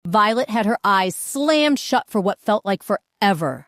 Violet had her eyes slammed shut for what felt like forever.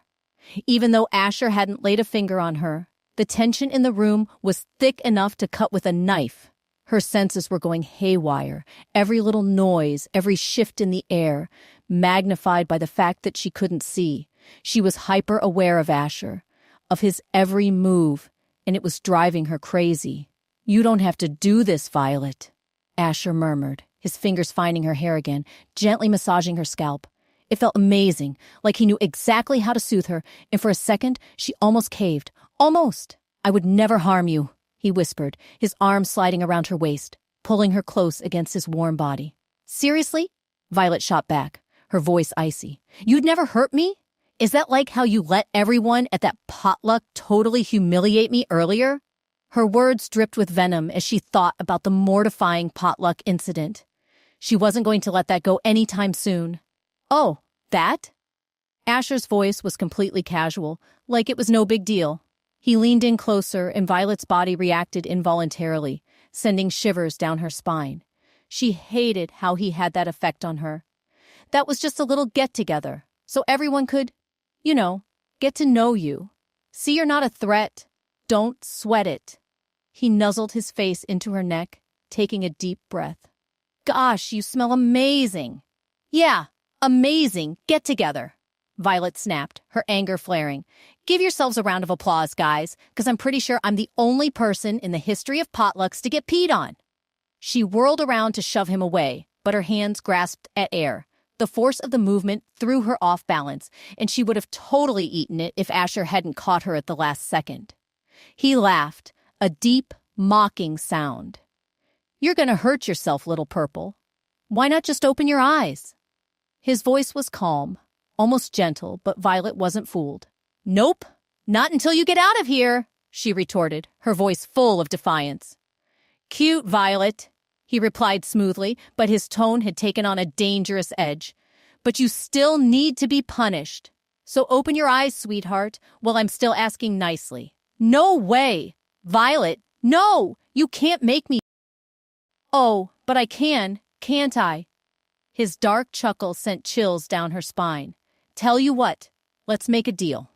Even though Asher hadn't laid a finger on her, the tension in the room was thick enough to cut with a knife. Her senses were going haywire, every little noise, every shift in the air, magnified by the fact that she couldn't see. She was hyper-aware of Asher, of his every move, and it was driving her crazy. "You don't have to do this, Violet," Asher murmured, his fingers finding her hair again, gently massaging her scalp. It felt amazing, like he knew exactly how to soothe her, and for a second, she almost caved. Almost. "I would never harm you," he whispered, his arm sliding around her waist, pulling her close against his warm body. "Seriously?" Violet shot back, her voice icy. "You'd never hurt me? Is that like how you let everyone at that potluck totally humiliate me earlier?" Her words dripped with venom as she thought about the mortifying potluck incident. She wasn't going to let that go anytime soon. "Oh, that?" Asher's voice was completely casual, like it was no big deal. He leaned in closer, and Violet's body reacted involuntarily, sending shivers down her spine. She hated how he had that effect on her. That was just a little get-together, so everyone could, get to know you. See you're not a threat. Don't sweat it. He nuzzled his face into her neck, taking a deep breath. "Gosh, you smell amazing." "Yeah, amazing. Get together," Violet snapped, her anger flaring. "Give yourselves a round of applause, guys, because I'm pretty sure I'm the only person in the history of potlucks to get peed on." She whirled around to shove him away, but her hands grasped at air. The force of the movement threw her off balance, and she would have totally eaten it if Asher hadn't caught her at the last second. He laughed, a deep, mocking sound. "You're gonna hurt yourself, little purple. Why not just open your eyes?" His voice was calm, almost gentle, but Violet wasn't fooled. "Nope, not until you get out of here," she retorted, her voice full of defiance. "Cute, Violet," he replied smoothly, but his tone had taken on a dangerous edge. "But you still need to be punished. So open your eyes, sweetheart, while I'm still asking nicely." "No way! Violet, no! You can't make me." "Oh, but I can, can't I?" His dark chuckle sent chills down her spine. "Tell you what, let's make a deal."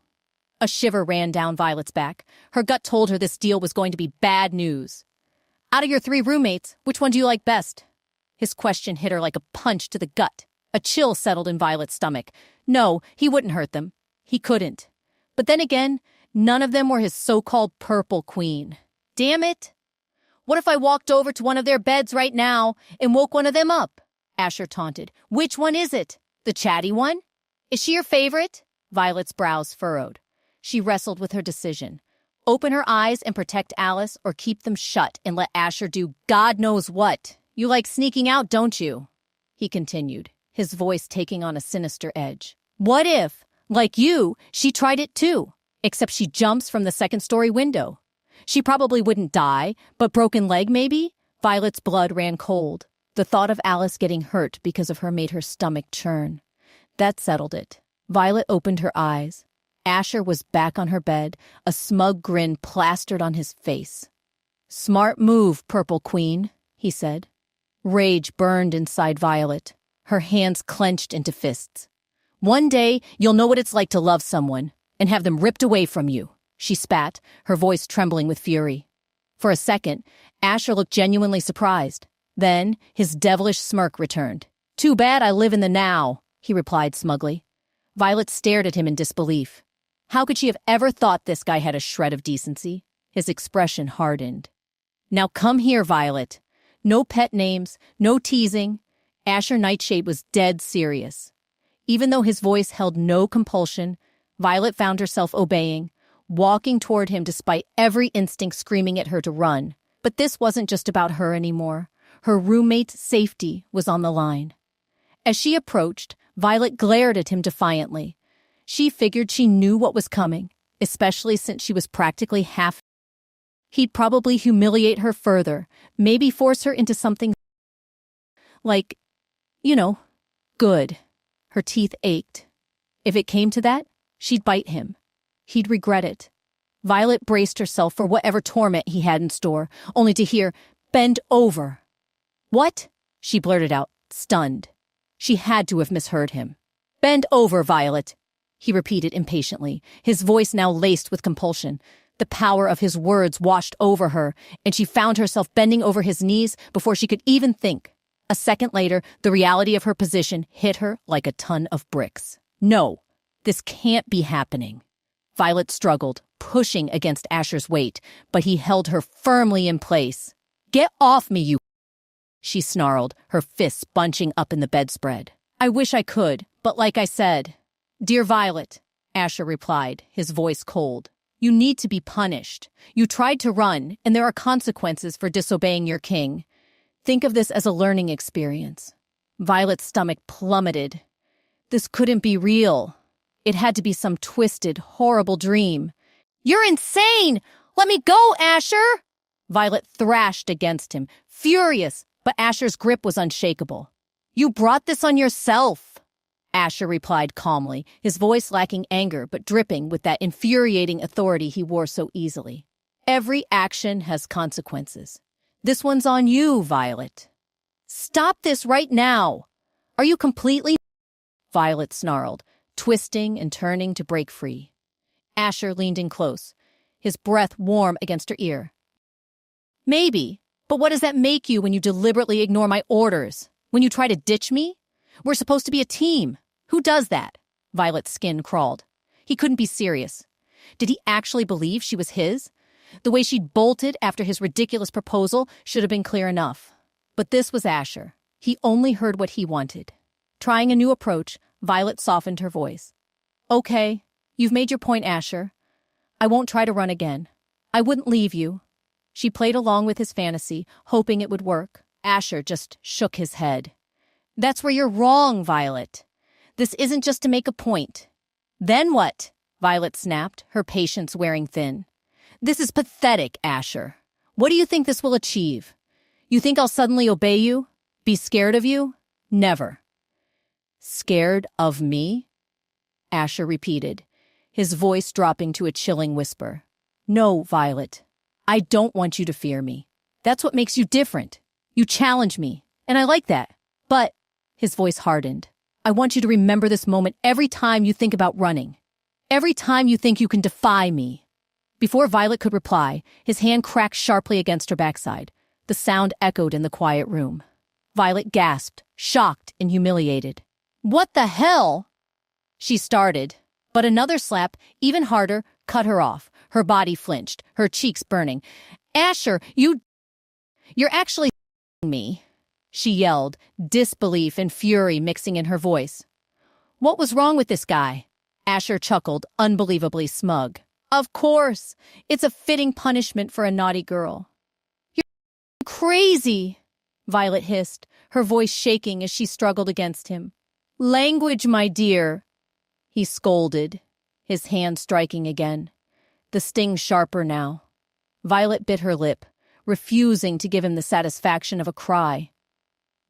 A shiver ran down Violet's back. Her gut told her this deal was going to be bad news. "Out of your 3 roommates, which one do you like best?" His question hit her like a punch to the gut. A chill settled in Violet's stomach. No, he wouldn't hurt them. He couldn't. But then again, none of them were his so-called purple queen. Damn it! "What if I walked over to one of their beds right now and woke one of them up?" Asher taunted. "Which one is it? The chatty one? Is she your favorite?" Violet's brows furrowed. She wrestled with her decision. Open her eyes and protect Alice, or keep them shut and let Asher do God knows what. "You like sneaking out, don't you?" he continued, his voice taking on a sinister edge. "What if, like you, she tried it too, except she jumps from the second-story window? She probably wouldn't die, but broken leg maybe?" Violet's blood ran cold. The thought of Alice getting hurt because of her made her stomach churn. That settled it. Violet opened her eyes. Asher was back on her bed, a smug grin plastered on his face. "Smart move, Purple Queen," he said. Rage burned inside Violet. Her hands clenched into fists. "One day, you'll know what it's like to love someone and have them ripped away from you," she spat, her voice trembling with fury. For a second, Asher looked genuinely surprised. Then, his devilish smirk returned. "Too bad I live in the now," he replied smugly. Violet stared at him in disbelief. How could she have ever thought this guy had a shred of decency? His expression hardened. "Now come here, Violet. No pet names, no teasing." Asher Nightshade was dead serious. Even though his voice held no compulsion, Violet found herself obeying, walking toward him despite every instinct screaming at her to run. But this wasn't just about her anymore. Her roommate's safety was on the line. As she approached, Violet glared at him defiantly. She figured she knew what was coming, especially since she was practically half. He'd probably humiliate her further, maybe force her into something like, good. Her teeth ached. If it came to that, she'd bite him. He'd regret it. Violet braced herself for whatever torment he had in store, only to hear, "Bend over." "What?" she blurted out, stunned. She had to have misheard him. "Bend over, Violet," he repeated impatiently, his voice now laced with compulsion. The power of his words washed over her, and she found herself bending over his knees before she could even think. A second later, the reality of her position hit her like a ton of bricks. No, this can't be happening. Violet struggled, pushing against Asher's weight, but he held her firmly in place. "Get off me, you," she snarled, her fists bunching up in the bedspread. "I wish I could, but like I said." "Dear Violet," Asher replied, his voice cold, "you need to be punished. You tried to run, and there are consequences for disobeying your king. Think of this as a learning experience." Violet's stomach plummeted. This couldn't be real. It had to be some twisted, horrible dream. "You're insane! Let me go, Asher!" Violet thrashed against him, furious, but Asher's grip was unshakable. "You brought this on yourself," Asher replied calmly, his voice lacking anger but dripping with that infuriating authority he wore so easily. "Every action has consequences. This one's on you, Violet." "Stop this right now! Are you completely—" Violet snarled, twisting and turning to break free. Asher leaned in close, his breath warm against her ear. "Maybe, but what does that make you when you deliberately ignore my orders? When you try to ditch me? We're supposed to be a team. Who does that?" Violet's skin crawled. He couldn't be serious. Did he actually believe she was his? The way she'd bolted after his ridiculous proposal should have been clear enough. But this was Asher. He only heard what he wanted. Trying a new approach, Violet softened her voice. "Okay, you've made your point, Asher. I won't try to run again. I wouldn't leave you." She played along with his fantasy, hoping it would work. Asher just shook his head. "That's where you're wrong, Violet. This isn't just to make a point." "Then what?" Violet snapped, her patience wearing thin. "This is pathetic, Asher. What do you think this will achieve? You think I'll suddenly obey you? Be scared of you? Never." "Scared of me?" Asher repeated, his voice dropping to a chilling whisper. "No, Violet. I don't want you to fear me. That's what makes you different. You challenge me, and I like that. But," his voice hardened, "I want you to remember this moment every time you think about running. Every time you think you can defy me." Before Violet could reply, his hand cracked sharply against her backside. The sound echoed in the quiet room. Violet gasped, shocked and humiliated. "What the hell?" she started, but another slap, even harder, cut her off. Her body flinched, her cheeks burning. "Asher, you're actually me," she yelled, disbelief and fury mixing in her voice. "What was wrong with this guy?" Asher chuckled, unbelievably smug. "Of course, it's a fitting punishment for a naughty girl." "You're crazy," Violet hissed, her voice shaking as she struggled against him. "Language, my dear," he scolded, his hand striking again, the sting sharper now. Violet bit her lip, refusing to give him the satisfaction of a cry.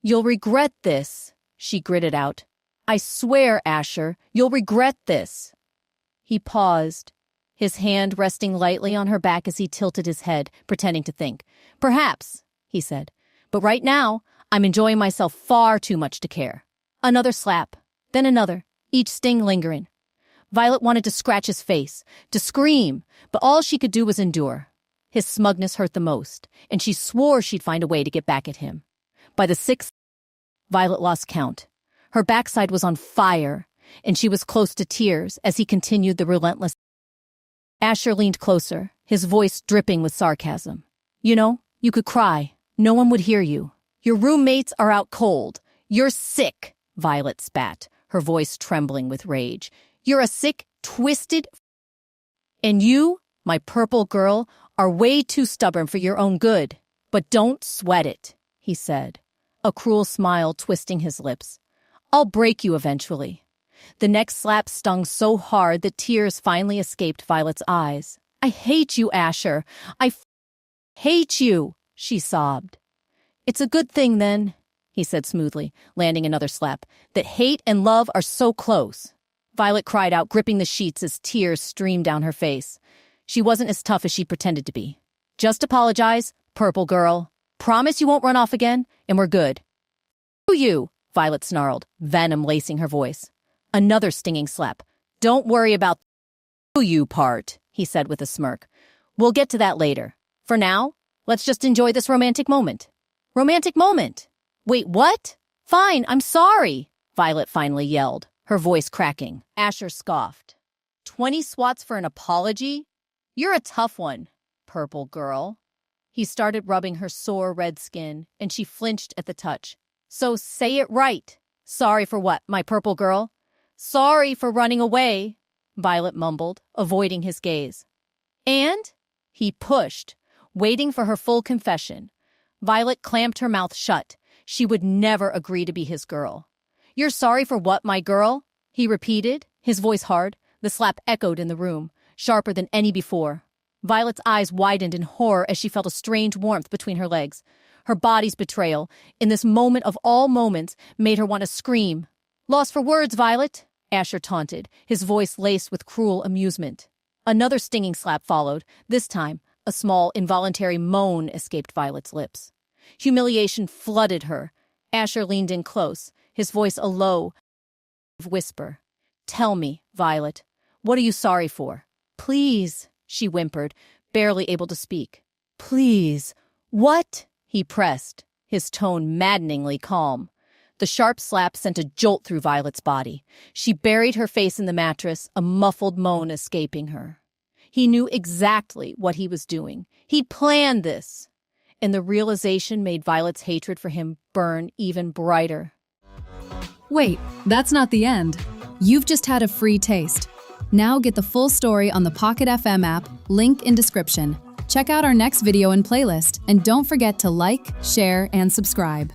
"You'll regret this," she gritted out. "I swear, Asher, you'll regret this." He paused, his hand resting lightly on her back as he tilted his head, pretending to think. "Perhaps," he said, "but right now, I'm enjoying myself far too much to care." Another slap, then another, each sting lingering. Violet wanted to scratch his face, to scream, but all she could do was endure. His smugness hurt the most, and she swore she'd find a way to get back at him. By the sixth, Violet lost count. Her backside was on fire, and she was close to tears as he continued the relentless. Asher leaned closer, his voice dripping with sarcasm. "You know, you could cry. No one would hear you. Your roommates are out cold. You're sick," Violet spat, her voice trembling with rage. "You're a sick, twisted and you, my purple girl, are way too stubborn for your own good. But don't sweat it," he said, a cruel smile twisting his lips. "I'll break you eventually." The next slap stung so hard that tears finally escaped Violet's eyes. "I hate you, Asher. I hate you," she sobbed. "It's a good thing, then," he said smoothly, landing another slap, "that hate and love are so close." Violet cried out, gripping the sheets as tears streamed down her face. She wasn't as tough as she pretended to be. "Just apologize, purple girl. Promise you won't run off again, and we're good." "Who you?" Violet snarled, venom lacing her voice. Another stinging slap. Don't worry about the you part, he said with a smirk. We'll get to that later. For now, let's just enjoy this romantic moment. Romantic moment? Wait, what? Fine, I'm sorry, Violet finally yelled, her voice cracking. Asher scoffed. 20 swats for an apology? You're a tough one, purple girl. He started rubbing her sore red skin, and she flinched at the touch. So say it right. Sorry for what, my purple girl? Sorry for running away, Violet mumbled, avoiding his gaze. And? He pushed, waiting for her full confession. Violet clamped her mouth shut. She would never agree to be his girl. You're sorry for what, my girl? He repeated, his voice hard. The slap echoed in the room, sharper than any before. Violet's eyes widened in horror as she felt a strange warmth between her legs. Her body's betrayal, in this moment of all moments, made her want to scream. Lost for words, Violet, Asher taunted, his voice laced with cruel amusement. Another stinging slap followed. This time, a small, involuntary moan escaped Violet's lips. Humiliation flooded her. Asher leaned in close, his voice a low whisper. Tell me, Violet, what are you sorry for? Please, she whimpered, barely able to speak. Please. What? He pressed, his tone maddeningly calm. The sharp slap sent a jolt through Violet's body. She buried her face in the mattress, a muffled moan escaping her. He knew exactly what he was doing. He'd planned this. And the realization made Violet's hatred for him burn even brighter. Wait, that's not the end. You've just had a free taste. Now get the full story on the Pocket FM app, link in description. Check out our next video and playlist, and don't forget to like, share, and subscribe.